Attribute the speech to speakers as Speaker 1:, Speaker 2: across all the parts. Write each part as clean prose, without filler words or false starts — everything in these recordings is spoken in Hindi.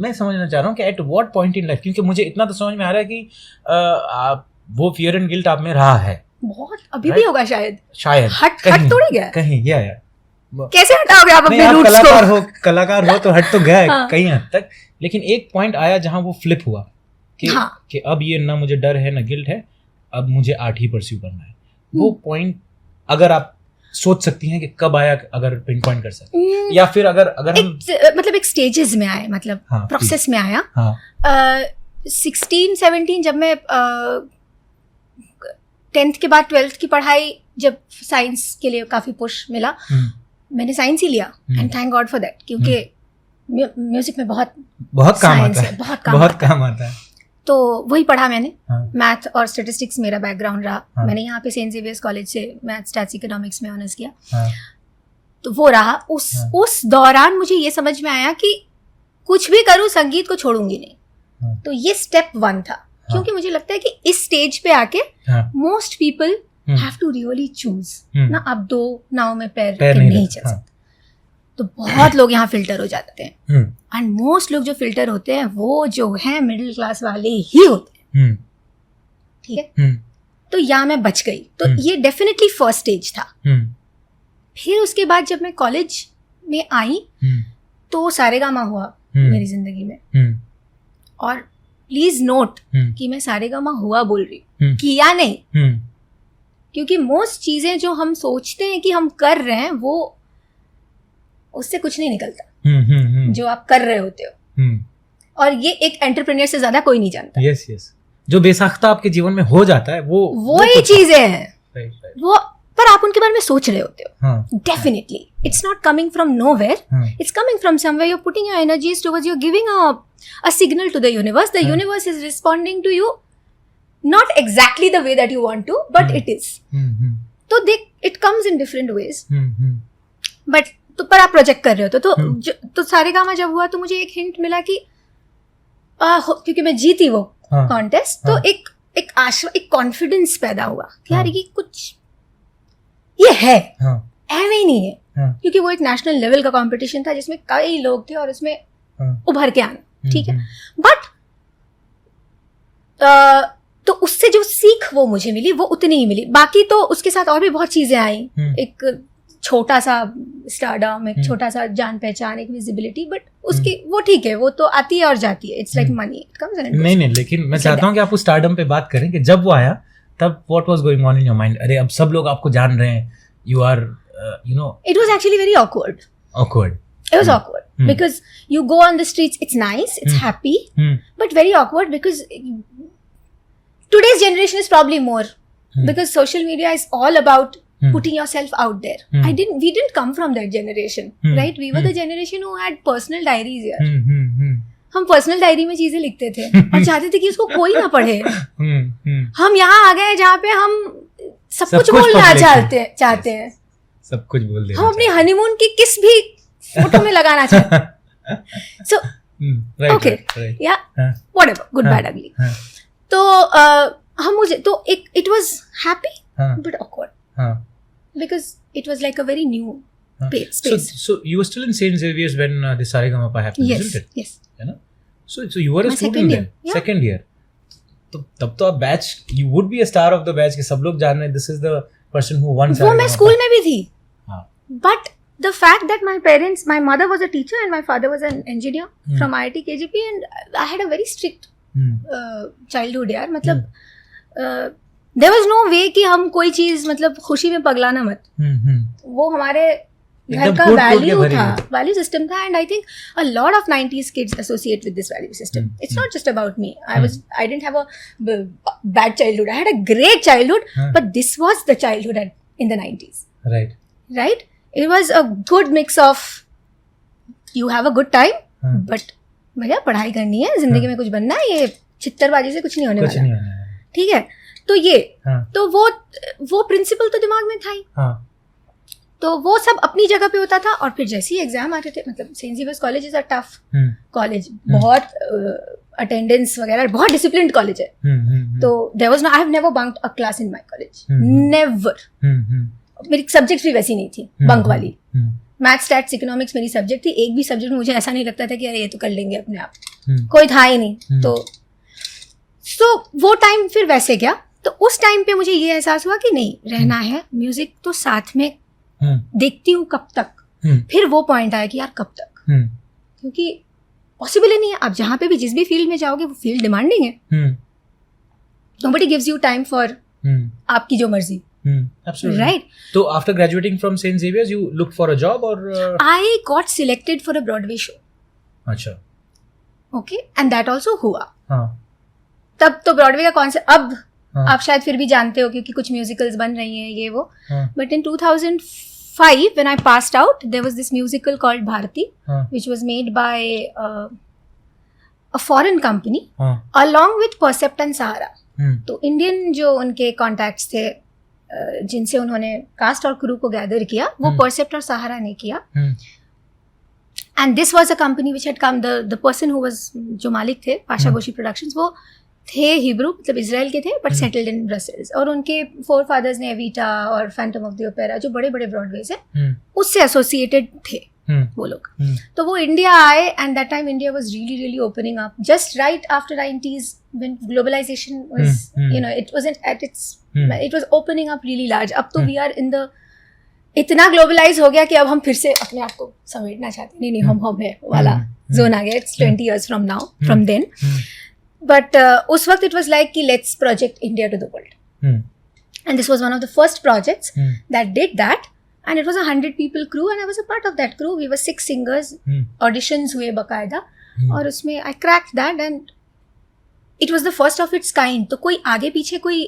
Speaker 1: मैं समझना चाह रहा हूँ कि at what point in life, क्योंकि मुझे इतना तो समझ में आ रहा है कि वो फियर एंड गिल्ट आप में रहा है
Speaker 2: बहुत, अभी भी होगा शायद हट थोड़ी गया
Speaker 1: कहीं गया है।
Speaker 2: कैसे हटाओगे आप अपने रूट्स को?
Speaker 1: कलाकार हो तो हट तो गया है कहीं हद तक, लेकिन एक पॉइंट आया जहां वो फ्लिप हुआ कि अब ये ना मुझे डर है ना गिल्ट है, अब मुझे आर्ट ही परस्यू करना है। वो पॉइंट अगर आप सोच सकती हैं कि कब आया, अगर पिन पॉइंट कर सकते, या फिर अगर हम
Speaker 2: मतलब एक स्टेजेस में आए, मतलब प्रोसेस में आया। 16-17 जब मैं 10th के बाद 12th की पढ़ाई, जब साइंस के लिए काफी पुश मिला, मैंने साइंस ही लिया and thank God for that, क्योंकि म्यूजिक में बहुत
Speaker 1: काम आता है, बहुत काम आता है।
Speaker 2: तो वही पढ़ा मैंने, मैथ और स्टैटिस्टिक्स मेरा बैकग्राउंड रहा। मैंने यहाँ पे सेंट जेवियर्स कॉलेज से मैथ स्टैट्स इकोनॉमिक्स में ऑनर्स किया। तो वो रहा। उस दौरान मुझे ये समझ में आया कि कुछ भी करूँ संगीत को छोड़ूंगी नहीं। तो ये स्टेप 1 था, क्योंकि मुझे लगता है कि इस स्टेज पे आके most people have to really choose ना, अब 2 नाव में पैर नहीं चल सकते। तो बहुत लोग यहाँ फिल्टर हो जाते हैं, एंड मोस्ट लोग जो फिल्टर होते हैं वो जो है मिडिल क्लास वाले ही होते हैं, ठीक है। तो यहाँ मैं बच गई। तो ये डेफिनेटली फर्स्ट स्टेज था। फिर उसके बाद जब मैं कॉलेज में आई तो सारेगामा हुआ मेरी जिंदगी में। और प्लीज नोट कि मैं सारेगामा हुआ बोल रही हूँ, किया नहीं, क्योंकि मोस्ट चीजें जो हम सोचते हैं कि हम कर रहे हैं वो उससे कुछ नहीं निकलता जो आप कर रहे होते हो। और ये एक एंटरप्रेन्योर से ज्यादा कोई नहीं जानता।
Speaker 1: यस यस, जो बेसाख्ता आपके जीवन में हो जाता है वो
Speaker 2: ही चीजें हैं। वो पर आप उनके बारे में सोच रहे होते हो। Definitely it's not coming from nowhere, it's coming from somewhere. You are putting your energies towards, you are giving a signal to the universe. The universe is responding to you not exactly the way that you want to, but it is. So it comes in different ways. But तो पर आप प्रोजेक्ट कर रहे हो तो सारेगामा जब हुआ तो मुझे एक हिंट मिला कि क्योंकि मैं जीती वो कॉन्टेस्ट, तो एक आशा, एक कॉन्फिडेंस पैदा हुआ कि यार ये कुछ ये है, ऐवे ही नहीं है। क्योंकि वो एक नेशनल लेवल का कंपटीशन था जिसमें कई लोग थे और उसमें उभर के आना, ठीक है। बट तो उससे जो सीख वो मुझे मिली वो उतनी ही मिली। बाकी तो उसके साथ और भी बहुत चीजें आई, एक छोटा सा स्टारडम, एक छोटा सा जान पहचान, एक विजिबिलिटी, बट उसकी वो ठीक है, वो तो आती है और जाती है। It's like money, it comes and goes.
Speaker 1: नहीं, लेकिन मैं चाहता हूँ कि आप उस स्टारडम पे बात करें कि जब वो आया तब what was going on in your mind. अरे अब सब लोग आपको जान रहे हैं, you are you know.
Speaker 2: It was actually very awkward. It was awkward because you go on the streets, it's nice, it's happy, but very awkward because today's generation is probably more because social media is all about putting yourself out there. We didn't come from that generation, right? We were the generation who had personal diaries here. हम पर्सनल डायरी में चीजें लिखते थे और चाहते थे कि उसको कोई ना पढ़े। हम यहाँ आ गए जहाँ पे हम सब कुछ बोलना चाहते हैं,
Speaker 1: सब कुछ बोल देना।
Speaker 2: हम अपनी हनीमून की किस भी फोटो में लगाना चाहते हैं। सो ओके या व्हाटएवर, गुड बैड अगली। तो हम मुझे तो एक it was happy but awkward because it was like a very new space.
Speaker 1: So you were still in St. Xavier's when the Saregama happened, isn't it?
Speaker 2: Yes.
Speaker 1: You know? So you were a student then. Yeah. Second year. तो तब तो आप batch, you would be a star of the batch कि सब लोग जान रहे हैं this is the person who won Saregama.
Speaker 2: वो मैं स्कूल में भी थी. But the fact that my mother was a teacher and my father was an engineer from IIT KGP, and I had a very strict childhood यार, मतलब there was no way कि हम कोई चीज मतलब खुशी में पगलाना मत, वो हमारे घर का वैल्यू सिस्टम था। And I think a lot of 90s kids associate with this value system. It's not just about me. I didn't have a bad childhood. I had a great childhood, but this was the childhood in the 90s. Right? It was a good mix of you have a good time, but भैया पढ़ाई करनी है, जिंदगी में कुछ बनना है, ये चित्तरबाजी से कुछ नहीं होने वाला. ठीक है, तो ये तो वो प्रिंसिपल तो दिमाग में था ही. तो वो सब अपनी जगह पे होता था. और फिर जैसे ही एग्जाम आते थे, मतलब Saint Xavier's College is a tough college, बहुत अटेंडेंस वगैरह, बहुत डिसिप्लिन्ड कॉलेज है. तो there was no, I have never bunked a class in my college, never. मेरी सब्जेक्ट्स भी वैसी नहीं थी बंक वाली. मैथ्स स्टैट्स इकोनॉमिक्स मेरी सब्जेक्ट थी. एक भी सब्जेक्ट में मुझे ऐसा नहीं लगता था कि अरे ये तो कर लेंगे अपने आप, कोई था ही नहीं. तो वो टाइम फिर वैसे गया. तो उस टाइम पे मुझे ये एहसास हुआ कि नहीं, रहना है म्यूजिक तो साथ में, देखती हूँ कब तक. फिर वो पॉइंट आया कि यार कब तक, क्योंकि पॉसिबल ही नहीं है. आप जहाँ पे भी जिस भी फील्ड में जाओगे वो फील्ड डिमांडिंग है. Nobody gives you time for आपकी जो मर्जी.
Speaker 1: Absolutely.
Speaker 2: Right.
Speaker 1: So after graduating from St. Xavier's, you looked for a job or?
Speaker 2: I got selected for a Broadway show.
Speaker 1: अच्छा.
Speaker 2: Okay, and that also हुआ.
Speaker 1: हाँ.
Speaker 2: तब तो ब्रॉडवे का कॉन्सेप्ट अब आप शायद फिर भी जानते हो क्योंकि कुछ म्यूजिकल्स बन रही हैं ये वो. But in 2005 when I passed out, there was this musical called Bharati, which was made by a foreign company along with Percept and Sahara. तो इंडियन जो उनके कॉन्टैक्ट्स थे जिनसे उन्होंने कास्ट और क्रू को गैदर किया, वो परसेप्ट और सहारा ने किया. And this was a company which had come, the person who was, जो मालिक थे पाशा गोशी प्रोडक्शंस, वो थे हिब्रू, मतलब इजराइल के थे बट सेटल्ड इन ब्रसेल्स. और उनके फोर फादर्स ने एविटा और फैंटम ऑफ द ओपेरा, जो बड़े बड़े ब्रॉडवेज हैं, उससे एसोसिएटेड थे वो लोग. तो वो इंडिया आए and that time India was really really opening up just right after 90s when globalization was you know it wasn't at its it was opening up really large. अब तो we are in the, इतना ग्लोबलाइज हो गया कि अब हम फिर से अपने आप को समेटना चाहते हैं. नहीं हम है वाला जोन आ गया. It's 20 years from now, from then. But उस वक्त इट वाज लाइक कि let's project India to the world. And this was one of the first projects that did that. And it was a 100 people crew and I was a part of that crew. We were 6 singers. Auditions हुए बकायदा. और उसमें I cracked that and it was the first of its kind. तो कोई आगे पीछे कोई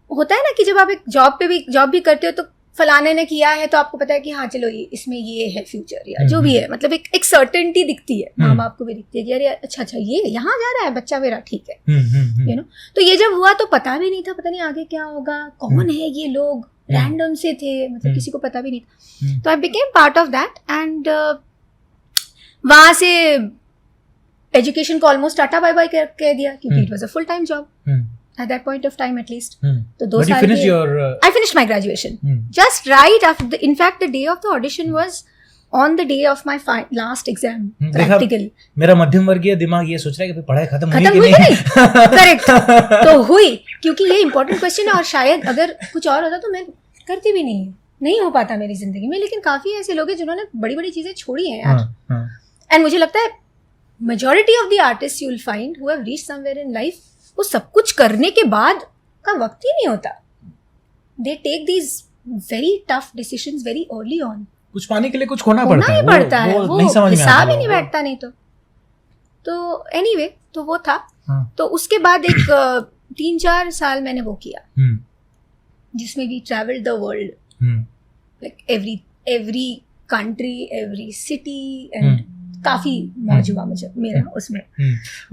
Speaker 2: होता है ना कि जब आप एक जॉब भी करते हो तो फलाने ने किया है तो आपको पता है कि हाँ चलो इसमें ये है फ्यूचर या जो भी है. मतलब एक सर्टेनिटी दिखती है, माँ बाप को भी दिखती है कि अरे अच्छा ये यहाँ जा रहा है बच्चा मेरा, ठीक है, यू नो. तो ये जब हुआ तो पता भी नहीं था, पता नहीं आगे क्या होगा, कौन है ये लोग, रैंडम से थे, मतलब किसी को पता भी नहीं था. तो I became part of that and वहां से एजुकेशन को ऑलमोस्ट टाटा बाय बाय कह दिया क्योंकि it was a full time job at that point of time at least. तो 2 साल के I finished my graduation just right after in fact the day of the audition was on the day of my last exam practical.
Speaker 1: मेरा मध्यम वर्गीय दिमाग ये सोच रहा है कि पढ़ाई खत्म हुई कि नहीं.
Speaker 2: करेक्ट. तो हुई, क्योंकि ये इंपॉर्टेंट क्वेश्चन है और शायद अगर कुछ और होता तो मैं करती भी नहीं हो पाता मेरी जिंदगी में. लेकिन काफी ऐसे लोग हैं जिन्होंने बड़ी बड़ी चीजें छोड़ी हैं यार. एंड मुझे लगता है majority of the artist you will find who have reached somewhere in life, वो सब कुछ करने के बाद का वक्त ही नहीं होता. They take these very tough decisions very early on.
Speaker 1: कुछ पाने के लिए कुछ खोना पड़ता है,
Speaker 2: वो हिसाब ही नहीं बैठता नहीं तो एनीवे तो वो था. तो उसके बाद एक 3-4 साल मैंने वो किया जिसमें we travelled the world, like every country, every city and काफी मौज हुआ मुझे मेरा उसमें.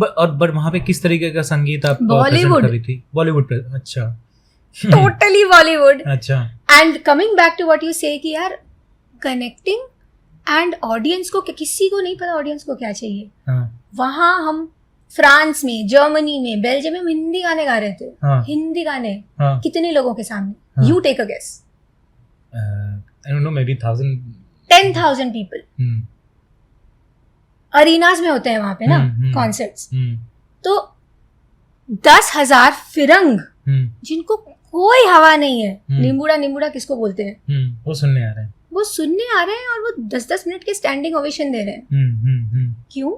Speaker 1: और वहाँ पे किस तरीके का संगीत आप
Speaker 2: बॉलीवुड
Speaker 1: कर रही थी? बॉलीवुड. अच्छा.
Speaker 2: टोटली बॉलीवुड.
Speaker 1: अच्छा.
Speaker 2: And coming back to what you say कि यार कनेक्टिंग एंड ऑडियंस को, किसी को नहीं पता ऑडियंस को क्या चाहिए. वहाँ हम फ्रांस में, जर्मनी में, बेल्जियम में हिंदी गाने गा रहे थे. हिंदी गाने कितने लोगों के सामने? You take a guess.
Speaker 1: I don't know, maybe
Speaker 2: 10,000 people. Arenas में होते हैं वहां पे ना कॉन्सर्ट्स. तो 10,000 फिरंग जिनको कोई हवा नहीं है. निम्बुड़ा किसको बोलते हैं,
Speaker 1: वो सुनने आ रहे हैं और
Speaker 2: वो 10-10 मिनट के स्टैंडिंग ओवेशन दे रहे हैं. क्यों?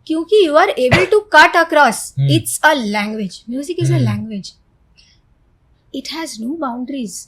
Speaker 2: क्योंकि you are able to cut across. It's a language. Music is a language. It has no boundaries.